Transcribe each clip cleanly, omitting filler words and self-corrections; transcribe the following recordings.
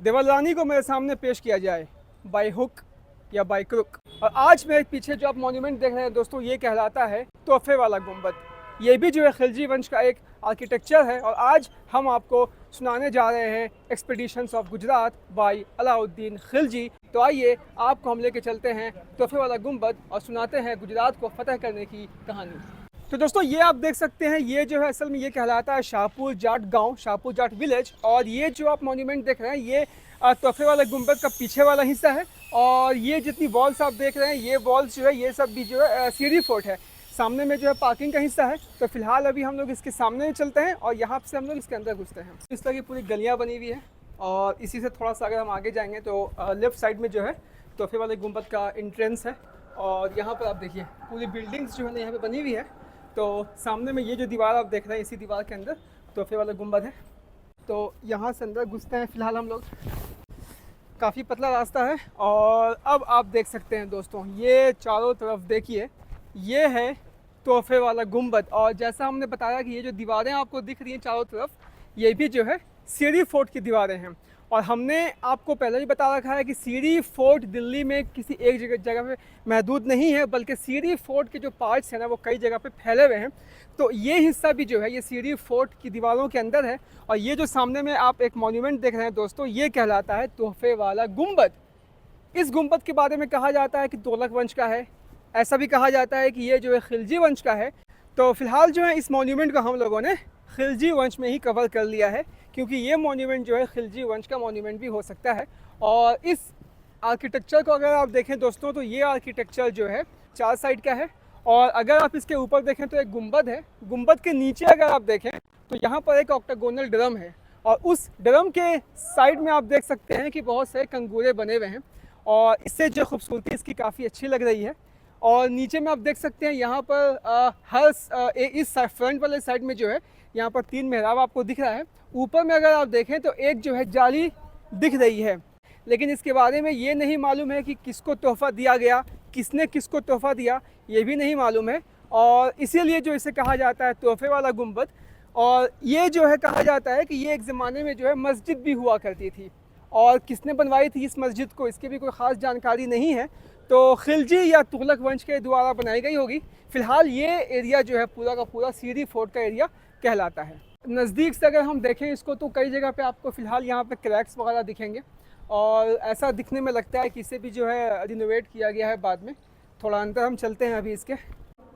देवलानी को मेरे सामने पेश किया जाए बाय हुक या बाय क्रुक। और आज मेरे पीछे जो आप मॉन्यूमेंट देख रहे हैं दोस्तों, ये कहलाता है तोहफे वाला गुंबद। ये भी जो है खिलजी वंश का एक आर्किटेक्चर है और आज हम आपको सुनाने जा रहे हैं expeditions of Gujarat by Alauddin Khilji. तो आइए आपको हम लेके चलते हैं तोहफे वाला गुंबद और सुनाते हैं गुजरात को फतह करने की कहानी। तो दोस्तों ये आप देख सकते हैं, ये जो है असल में ये कहलाता है शाहपुर जाट गांव, शाहपुर जाट विलेज। और ये जो आप मॉन्यूमेंट देख रहे हैं ये तोहफे वाले गुंबद का पीछे वाला हिस्सा है। और ये जितनी वॉल्स आप देख रहे हैं, ये वॉल्स जो है ये सब भी जो है सीढ़ी फोर्ट है। सामने में जो है पार्किंग का हिस्सा है। तो फिलहाल अभी हम लोग इसके सामने चलते हैं और यहाँ से हम लोग इसके अंदर घुसते हैं। इस तरह की पूरी गलियाँ बनी हुई है और इसी से थोड़ा सा अगर हम आगे जाएंगे तो लेफ़्ट साइड में जो है तोहफे वाले गुंबद का एंट्रेंस है। और यहाँ पर आप देखिए पूरी बिल्डिंग्स जो है ना यहाँ पे बनी हुई है। तो सामने में ये जो दीवार आप देख रहे हैं, इसी दीवार के अंदर तोहफे वाला गुंबद है। तो यहाँ से अंदर घुसते हैं फिलहाल हम लोग। काफ़ी पतला रास्ता है और अब आप देख सकते हैं दोस्तों, ये चारों तरफ देखिए, ये है तोहफे वाला गुंबद। और जैसा हमने बताया कि ये जो दीवारें आपको दिख रही हैं चारों तरफ, ये भी जो है सीढ़ी फोर्ट की दीवारें हैं। और हमने आपको पहले ही बता रखा है कि सीढ़ी फोर्ट दिल्ली में किसी एक जगह पे महदूद नहीं है, बल्कि सीढ़ी फोर्ट के जो पार्ट्स हैं ना वो कई जगह पे फैले हुए हैं। तो ये हिस्सा भी जो है ये सीढ़ी फोर्ट की दीवारों के अंदर है। और ये जो सामने में आप एक मॉन्यूमेंट देख रहे हैं दोस्तों, ये कहलाता है तोहफे वाला गुंबद। इस गुंबद के बारे में कहा जाता है कि तुगलक वंश का है, ऐसा भी कहा जाता है कि ये जो है खिलजी वंश का है। तो फिलहाल जो है इस मॉन्यूमेंट को हम लोगों ने खिलजी वंश में ही कवर कर लिया है, क्योंकि ये मॉन्यूमेंट जो है खिलजी वंश का मॉन्यूमेंट भी हो सकता है। और इस आर्किटेक्चर को अगर आप देखें दोस्तों, तो ये आर्किटेक्चर जो है 4 साइड का है। और अगर आप इसके ऊपर देखें तो एक गुंबद है। गुंबद के नीचे अगर आप देखें तो यहाँ पर एक ऑक्टागोनल ड्रम है और उस ड्रम के साइड में आप देख सकते हैं कि बहुत सारे कंगूरे बने हुए हैं और इससे जो खूबसूरती इसकी काफ़ी अच्छी लग रही है। और नीचे में आप देख सकते हैं यहाँ पर इस फ्रंट वाले साइड में जो है यहाँ पर 3 मेहराब आपको दिख रहा है। ऊपर में अगर आप देखें तो एक जो है जाली दिख रही है, लेकिन इसके बारे में ये नहीं मालूम है कि किसको तोहफ़ा दिया गया, किसने किसको तोहफ़ा दिया, ये भी नहीं मालूम है। और इसीलिए जो इसे कहा जाता है तोहफ़े वाला गुंबद। और ये जो है कहा जाता है कि ये एक ज़माने में जो है मस्जिद भी हुआ करती थी। और किसने बनवाई थी इस मस्जिद को, इसकी भी कोई ख़ास जानकारी नहीं है। तो खिलजी या तुगलक वंश के द्वारा बनाई गई होगी। फ़िलहाल ये एरिया जो है पूरा का पूरा सीढ़ी फोर्ट का एरिया कहलाता है। नज़दीक से अगर हम देखें इसको तो कई जगह पे आपको फ़िलहाल यहाँ पे क्रैक्स वगैरह दिखेंगे और ऐसा दिखने में लगता है कि इसे भी जो है रिनोवेट किया गया है बाद में। थोड़ा अंदर हम चलते हैं अभी इसके।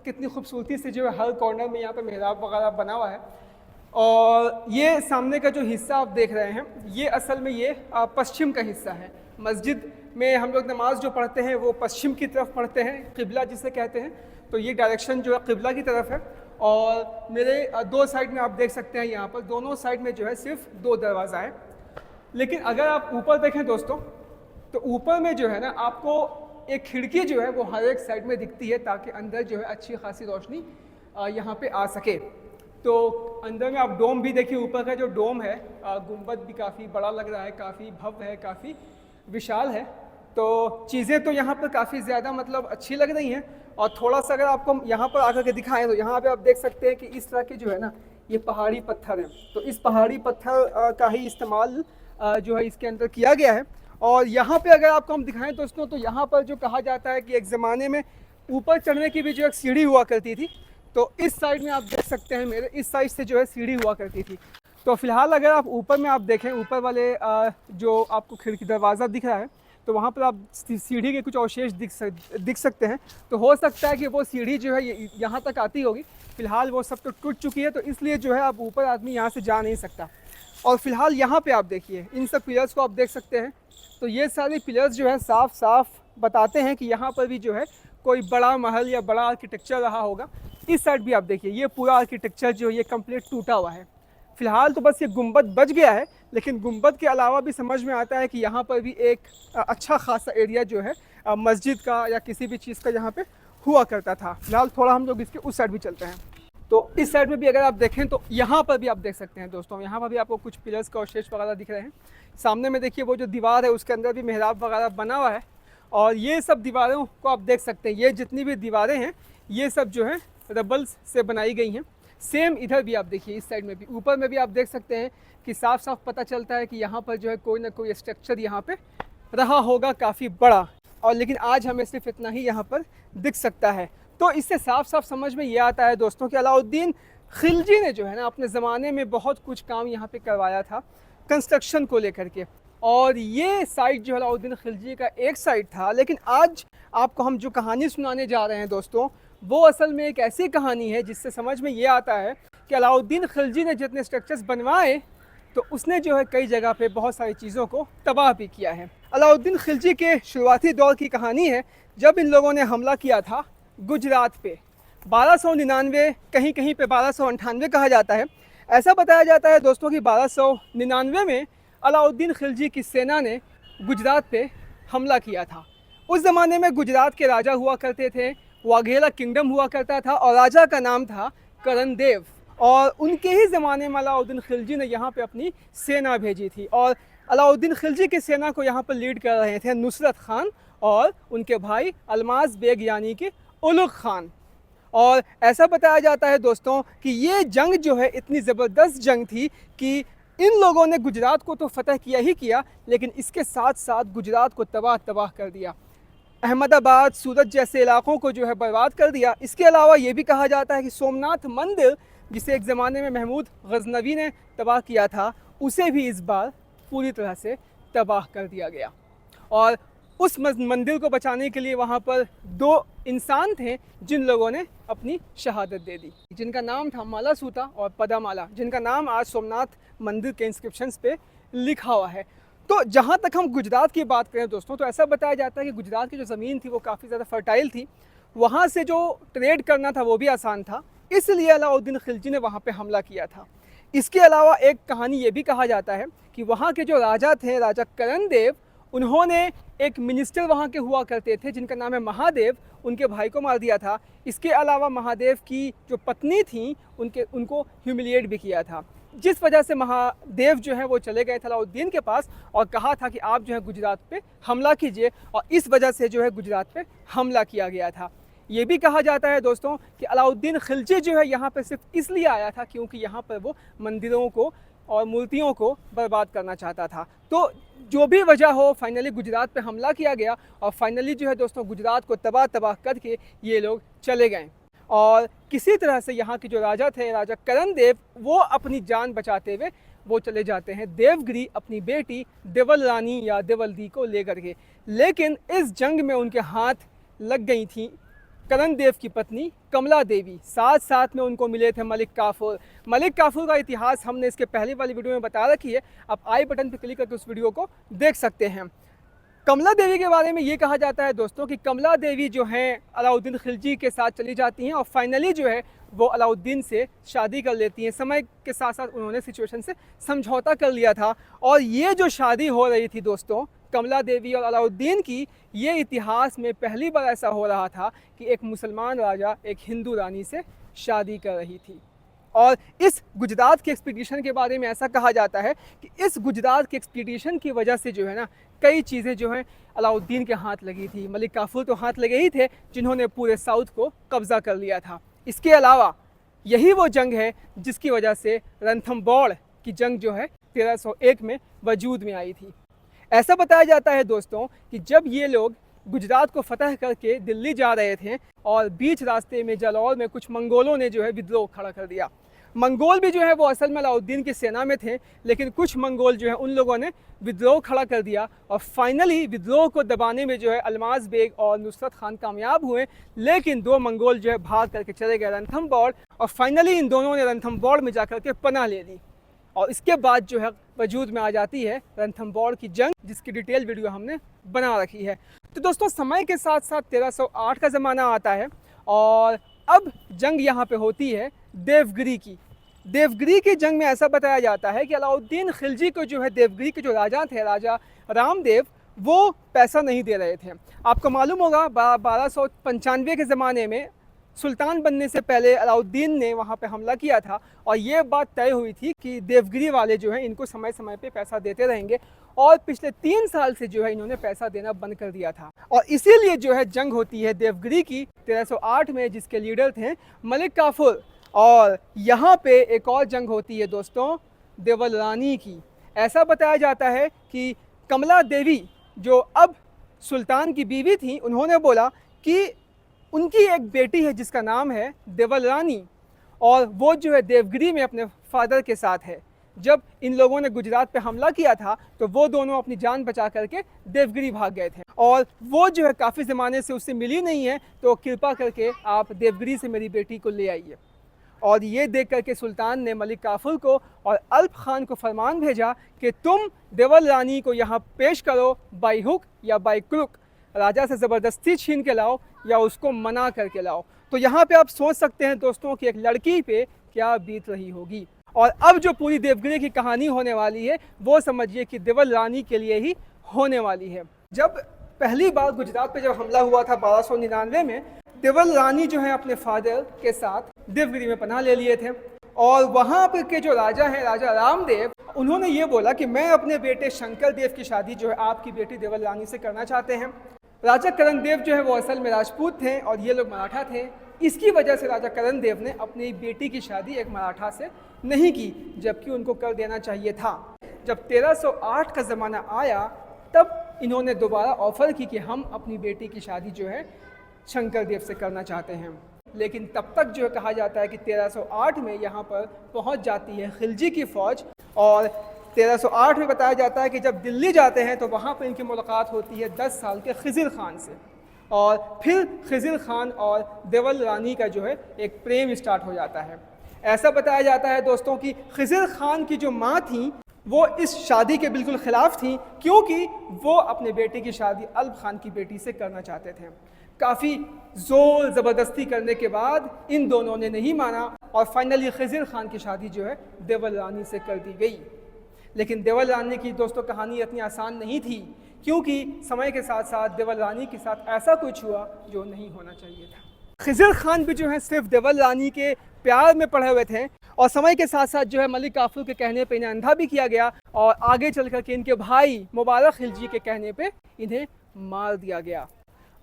कितनी खूबसूरती से जो है हर कॉर्नर में यहाँ पे मेहराब वगैरह बना हुआ है। और ये सामने का जो हिस्सा आप देख रहे हैं, ये असल में ये पश्चिम का हिस्सा है। मस्जिद में हम लोग नमाज जो पढ़ते हैं वो पश्चिम की तरफ पढ़ते हैं, क़िबला जिसे कहते हैं। तो ये डायरेक्शन जो है क़िबला की तरफ है। और मेरे 2 साइड में आप देख सकते हैं, यहाँ पर दोनों साइड में जो है सिर्फ 2 दरवाज़ा है। लेकिन अगर आप ऊपर देखें दोस्तों, तो ऊपर में जो है ना आपको एक खिड़की जो है वो हर एक साइड में दिखती है, ताकि अंदर जो है अच्छी खासी रोशनी यहाँ पे आ सके। तो अंदर में आप डोम भी देखिए, ऊपर का जो डोम है गुंबद भी काफ़ी बड़ा लग रहा है, काफ़ी भव्य है, काफ़ी विशाल है। तो चीज़ें तो यहाँ पर काफ़ी ज़्यादा मतलब अच्छी लग रही हैं। और थोड़ा सा अगर आपको यहाँ पर आकर के दिखाएं तो यहाँ पे आप देख सकते हैं कि इस तरह के जो है ना ये पहाड़ी पत्थर हैं। तो इस पहाड़ी पत्थर का ही इस्तेमाल जो है इसके अंदर किया गया है। और यहाँ पे अगर आपको हम दिखाएं दोस्तों, तो यहाँ पर जो कहा जाता है कि एक ज़माने में ऊपर चढ़ने की भी जो एक सीढ़ी हुआ करती थी। तो इस साइड में आप देख सकते हैं मेरे इस साइड से जो है सीढ़ी हुआ करती थी। तो फिलहाल अगर आप ऊपर में आप देखें, ऊपर वाले जो आपको खिड़की दरवाज़ा दिख रहा है, तो वहाँ पर आप सीढ़ी के कुछ अवशेष दिख सकते हैं। तो हो सकता है कि वो सीढ़ी जो है यहाँ तक आती होगी। फ़िलहाल वो सब तो टूट चुकी है, तो इसलिए जो है अब ऊपर आदमी यहाँ से जा नहीं सकता। और फिलहाल यहाँ पे आप देखिए इन सब पिलर्स को आप देख सकते हैं। तो ये सारे पिलर्स जो है साफ साफ बताते हैं कि यहाँ पर भी जो है कोई बड़ा महल या बड़ा आर्किटेक्चर रहा होगा। इस साइड भी आप देखिए ये पूरा आर्किटेक्चर जो है ये कंप्लीट टूटा हुआ है। फ़िलहाल तो बस ये गुंबद बच गया है, लेकिन गुंबद के अलावा भी समझ में आता है कि यहाँ पर भी एक अच्छा खासा एरिया जो है मस्जिद का या किसी भी चीज़ का यहाँ पे हुआ करता था। फिलहाल थोड़ा हम लोग इसके उस साइड भी चलते हैं। तो इस साइड में भी अगर आप देखें तो यहाँ पर भी आप देख सकते हैं दोस्तों, यहाँ पर भी आपको कुछ पिलर्स का अवशेष वगैरह दिख रहे हैं। सामने में देखिए वो जो दीवार है उसके अंदर भी मेहराब वगैरह बना हुआ है। और ये सब दीवारों को आप देख सकते हैं, ये जितनी भी दीवारें हैं ये सब जो है रबल्स से बनाई गई हैं। सेम इधर भी आप देखिए, इस साइड में भी, ऊपर में भी आप देख सकते हैं कि साफ साफ पता चलता है कि यहाँ पर जो है कोई ना कोई स्ट्रक्चर यहाँ पे रहा होगा काफ़ी बड़ा, और लेकिन आज हमें सिर्फ इतना ही यहाँ पर दिख सकता है। तो इससे साफ साफ समझ में ये आता है दोस्तों कि अलाउद्दीन खिलजी ने जो है ना अपने ज़माने में बहुत कुछ काम यहाँ पे करवाया था कंस्ट्रक्शन को लेकर के, और ये साइट जो अलाउद्दीन खिलजी का एक साइट था। लेकिन आज आपको हम जो कहानी सुनाने जा रहे हैं दोस्तों, वो असल में एक ऐसी कहानी है जिससे समझ में ये आता है कि अलाउद्दीन खिलजी ने जितने स्ट्रक्चर्स बनवाए तो उसने जो है कई जगह पे बहुत सारी चीज़ों को तबाह भी किया है। अलाउद्दीन खिलजी के शुरुआती दौर की कहानी है जब इन लोगों ने हमला किया था गुजरात पे 1299, कहीं कहीं पे 1298 कहा जाता है। ऐसा बताया जाता है दोस्तों कि 1299 में अलाउद्दीन खिलजी की सेना ने गुजरात पे हमला किया था। उस ज़माने में गुजरात के राजा हुआ करते थे, वाघेला किंगडम हुआ करता था और राजा का नाम था करण देव, और उनके ही ज़माने में अलाउद्दीन खिलजी ने यहाँ पे अपनी सेना भेजी थी। और अलाउद्दीन खिलजी की सेना को यहाँ पर लीड कर रहे थे नुसरत खान और उनके भाई अलमाज बेग यानी कि उलुग खान। और ऐसा बताया जाता है दोस्तों कि ये जंग जो है इतनी ज़बरदस्त जंग थी कि इन लोगों ने गुजरात को तो फतह किया ही किया, लेकिन इसके साथ साथ गुजरात को तबाह कर दिया। अहमदाबाद, सूरत जैसे इलाकों को जो है बर्बाद कर दिया। इसके अलावा ये भी कहा जाता है कि सोमनाथ मंदिर, जिसे एक ज़माने में महमूद गजनवी ने तबाह किया था, उसे भी इस बार पूरी तरह से तबाह कर दिया गया। और उस मंदिर को बचाने के लिए वहाँ पर 2 इंसान थे जिन लोगों ने अपनी शहादत दे दी, जिनका नाम था मालासूता और पदामाला, जिनका नाम आज सोमनाथ मंदिर के इंस्क्रिप्शंस पे लिखा हुआ है। तो जहाँ तक हम गुजरात की बात करें दोस्तों, तो ऐसा बताया जाता है कि गुजरात की जो ज़मीन थी वो काफ़ी ज़्यादा फर्टाइल थी, वहाँ से जो ट्रेड करना था वो भी आसान था, इसलिए अलाउद्दीन खिलजी ने वहाँ पे हमला किया था। इसके अलावा एक कहानी ये भी कहा जाता है कि वहाँ के जो राजा थे, राजा करण देव, उन्होंने एक मिनिस्टर वहाँ के हुआ करते थे जिनका नाम है महादेव, उनके भाई को मार दिया था। इसके अलावा महादेव की जो पत्नी थी उनको ह्यूमिलिएट भी किया था, जिस वजह से महादेव जो है वो चले गए थे अलाउद्दीन के पास और कहा था कि आप जो है गुजरात पे हमला कीजिए, और इस वजह से जो है गुजरात पे हमला किया गया था। ये भी कहा जाता है दोस्तों कि अलाउद्दीन खिलजी जो है यहाँ पे सिर्फ इसलिए आया था क्योंकि यहाँ पर वो मंदिरों को और मूर्तियों को बर्बाद करना चाहता था। तो जो भी वजह हो, फाइनली गुजरात पे हमला किया गया और फाइनली जो है दोस्तों गुजरात को तबाह करके ये लोग चले गए। और किसी तरह से यहाँ के जो राजा थे, राजा करण देव, वो अपनी जान बचाते हुए वो चले जाते हैं देवगिरी अपनी बेटी देवल रानी या देवलदी को लेकर के। लेकिन इस जंग में उनके हाथ लग गई थी करण देव की पत्नी कमला देवी, साथ साथ में उनको मिले थे मलिक काफूर। मलिक काफूर का इतिहास हमने इसके पहले वाली वीडियो में बता रखी है, आप आई बटन पर क्लिक करके उस वीडियो को देख सकते हैं। कमला देवी के बारे में ये कहा जाता है दोस्तों कि कमला देवी जो हैं अलाउद्दीन खिलजी के साथ चली जाती हैं और फाइनली जो है वो अलाउद्दीन से शादी कर लेती हैं। समय के साथ साथ उन्होंने सिचुएशन से समझौता कर लिया था, और ये जो शादी हो रही थी दोस्तों कमला देवी और अलाउद्दीन की, ये इतिहास में पहली बार ऐसा हो रहा था कि एक मुसलमान राजा एक हिंदू रानी से शादी कर रही थी। और इस गुजरात के एक्सपीडिशन के बारे में ऐसा कहा जाता है कि इस गुजरात के एक्सपीडिशन की वजह से जो है ना कई चीज़ें जो हैं अलाउद्दीन के हाथ लगी थी। मलिक काफूर तो हाथ लगे ही थे जिन्होंने पूरे साउथ को कब्ज़ा कर लिया था। इसके अलावा यही वो जंग है जिसकी वजह से रणथंबोर की जंग जो है 1301 में वजूद में आई थी। ऐसा बताया जाता है दोस्तों कि जब ये लोग गुजरात को फतह करके दिल्ली जा रहे थे और बीच रास्ते में जालौर में कुछ मंगोलों ने जो है विद्रोह खड़ा कर दिया। मंगोल भी जो है वो असल में अलाउद्दीन की सेना में थे, लेकिन कुछ मंगोल जो है उन लोगों ने विद्रोह खड़ा कर दिया और फाइनली विद्रोह को दबाने में जो है अलमाज बेग और नुसरत खान कामयाब हुए। लेकिन 2 मंगोल जो है भाग करके चले गए रणथंबोर, और फाइनली इन दोनों ने रणथंबोर में जाकर के पनाह ले ली। और इसके बाद जो है वजूद में आ जाती है रणथंबोर की जंग, जिसकी डिटेल वीडियो हमने बना रखी है। तो दोस्तों समय के साथ साथ 1308 का ज़माना आता है और अब जंग यहाँ पे होती है देवगिरी की। देवगिरी की जंग में ऐसा बताया जाता है कि अलाउद्दीन खिलजी को जो है देवगिरी के जो राजा थे, राजा रामदेव, वो पैसा नहीं दे रहे थे। आपको मालूम होगा 1295 के ज़माने में सुल्तान बनने से पहले अलाउद्दीन ने वहाँ पे हमला किया था और ये बात तय हुई थी कि देवगिरी वाले जो हैं इनको समय समय पे पैसा देते रहेंगे, और पिछले 3 साल से जो है इन्होंने पैसा देना बंद कर दिया था। और इसीलिए जो है जंग होती है देवगिरी की 1308 में, जिसके लीडर थे मलिक काफूर। और यहाँ पे एक और जंग होती है दोस्तों देवल रानी की। ऐसा बताया जाता है कि कमला देवी जो अब सुल्तान की बीवी थी, उन्होंने बोला कि उनकी एक बेटी है जिसका नाम है देवल रानी, और वो जो है देवगिरी में अपने फादर के साथ है। जब इन लोगों ने गुजरात पे हमला किया था तो वो दोनों अपनी जान बचा करके देवगिरी भाग गए थे, और वो जो है काफ़ी ज़माने से उससे मिली नहीं है, तो कृपा करके आप देवगिरी से मेरी बेटी को ले आइए। और ये देख करके सुल्तान ने मलिक काफूर को और अल्प खान को फरमान भेजा कि तुम देवल रानी को यहाँ पेश करो, बाई हुक या बाई क्रुक, राजा से ज़बरदस्ती छीन के लाओ या उसको मना करके लाओ। तो यहाँ पे आप सोच सकते हैं दोस्तों कि एक लड़की पे क्या बीत रही होगी। और अब जो पूरी देवगिरी की कहानी होने वाली है वो समझिए कि देवल रानी के लिए ही होने वाली है। जब पहली बार गुजरात पे जब हमला हुआ था 1299 में, देवल रानी जो है अपने फादर के साथ देवगिरी में पनाह ले लिए थे, और वहाँ पर के जो राजा हैं, राजा रामदेव, उन्होंने ये बोला कि मैं अपने बेटे शंकर देव की शादी जो है आपकी बेटी देवल रानी से करना चाहते हैं। राजा करण देव जो है वो असल में राजपूत थे और ये लोग मराठा थे। इसकी वजह से राजा करण देव ने अपनी बेटी की शादी एक मराठा से नहीं की, जबकि उनको कर देना चाहिए था। जब 1308 का ज़माना आया तब इन्होंने दोबारा ऑफ़र की कि हम अपनी बेटी की शादी जो है शंकर देव से करना चाहते हैं। लेकिन तब तक जो है कहा जाता है कि 1308 में यहाँ पर पहुँच जाती है खिलजी की फ़ौज, और 1308 में बताया जाता है कि जब दिल्ली जाते हैं तो वहाँ पर इनकी मुलाकात होती है 10 साल के खिज़िर खान से, और फिर खिज़िर खान और देवल रानी का जो है एक प्रेम स्टार्ट हो जाता है। ऐसा बताया जाता है दोस्तों कि खिज़िर खान की जो माँ थी वो इस शादी के बिल्कुल ख़िलाफ़ थी, क्योंकि वो अपने बेटे की शादी अल्प खान की बेटी से करना चाहते थे। काफ़ी ज़ोर ज़बरदस्ती करने के बाद इन दोनों ने नहीं माना और फाइनली खिज़िर खान की शादी जो है देवल रानी से कर दी गई। लेकिन देवल रानी की दोस्तों कहानी इतनी आसान नहीं थी, क्योंकि समय के साथ साथ देवल रानी के साथ ऐसा कुछ हुआ जो नहीं होना चाहिए था। खिज़िर खान भी जो है सिर्फ देवल रानी के प्यार में पड़े हुए थे, और समय के साथ साथ जो है मलिक काफूर के कहने पे इन्हें अंधा भी किया गया, और आगे चल कर के इनके भाई मुबारक खिलजी के कहने पे इन्हें मार दिया गया।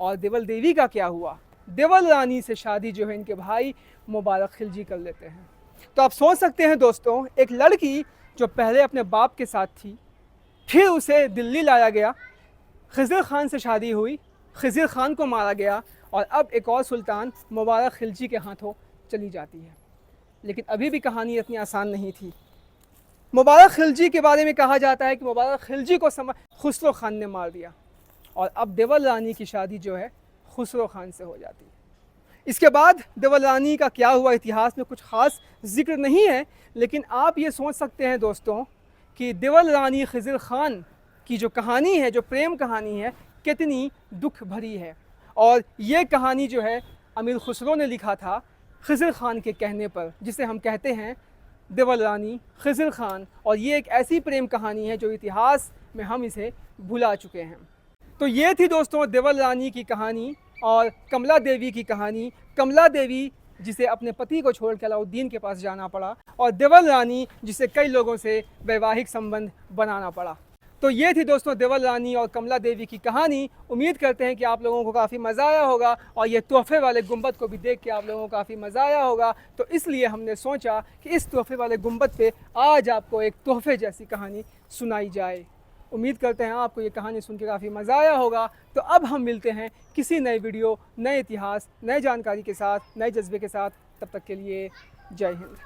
और देवल देवी का क्या हुआ? देवल रानी से शादी जो है इनके भाई मुबारक खिलजी कर लेते हैं। तो आप सोच सकते हैं दोस्तों, एक लड़की जो पहले अपने बाप के साथ थी, फिर उसे दिल्ली लाया गया, खिज़िर खान से शादी हुई, खिज़िर खान को मारा गया, और अब एक और सुल्तान मुबारक खिलजी के हाथों चली जाती है। लेकिन अभी भी कहानी इतनी आसान नहीं थी। मुबारक खिलजी के बारे में कहा जाता है कि मुबारक खिलजी को खुसरो खान ने मार दिया, और अब देवल रानी की शादी जो है खुसरो खान से हो जाती है। इसके बाद देवल रानी का क्या हुआ इतिहास में कुछ ख़ास जिक्र नहीं है, लेकिन आप ये सोच सकते हैं दोस्तों कि देवल रानी खिज़िर खान की जो कहानी है, जो प्रेम कहानी है, कितनी दुख भरी है। और ये कहानी जो है अमीर खुसरो ने लिखा था खिज़िर खान के कहने पर, जिसे हम कहते हैं देवल रानी खिज़िर खान। और ये एक ऐसी प्रेम कहानी है जो इतिहास में हम इसे भुला चुके हैं। तो ये थी दोस्तों देवल रानी की कहानी और कमला देवी की कहानी। कमला देवी जिसे अपने पति को छोड़ के अलाउद्दीन के पास जाना पड़ा, और देवल रानी जिसे कई लोगों से वैवाहिक संबंध बनाना पड़ा। तो ये थी दोस्तों देवल रानी और कमला देवी की कहानी। उम्मीद करते हैं कि आप लोगों को काफ़ी मज़ा आया होगा, और ये तोहफे वाले गुंबद को भी देख के आप लोगों को काफ़ी मज़ा आया होगा। तो इसलिए हमने सोचा कि इस तोहफे वाले गुंबद पे आज आपको एक तोहफे जैसी कहानी सुनाई जाए। उम्मीद करते हैं आपको ये कहानी सुन के काफ़ी मज़ा आया होगा। तो अब हम मिलते हैं किसी नए वीडियो, नए इतिहास, नए जानकारी के साथ, नए जज्बे के साथ। तब तक के लिए जय हिंद।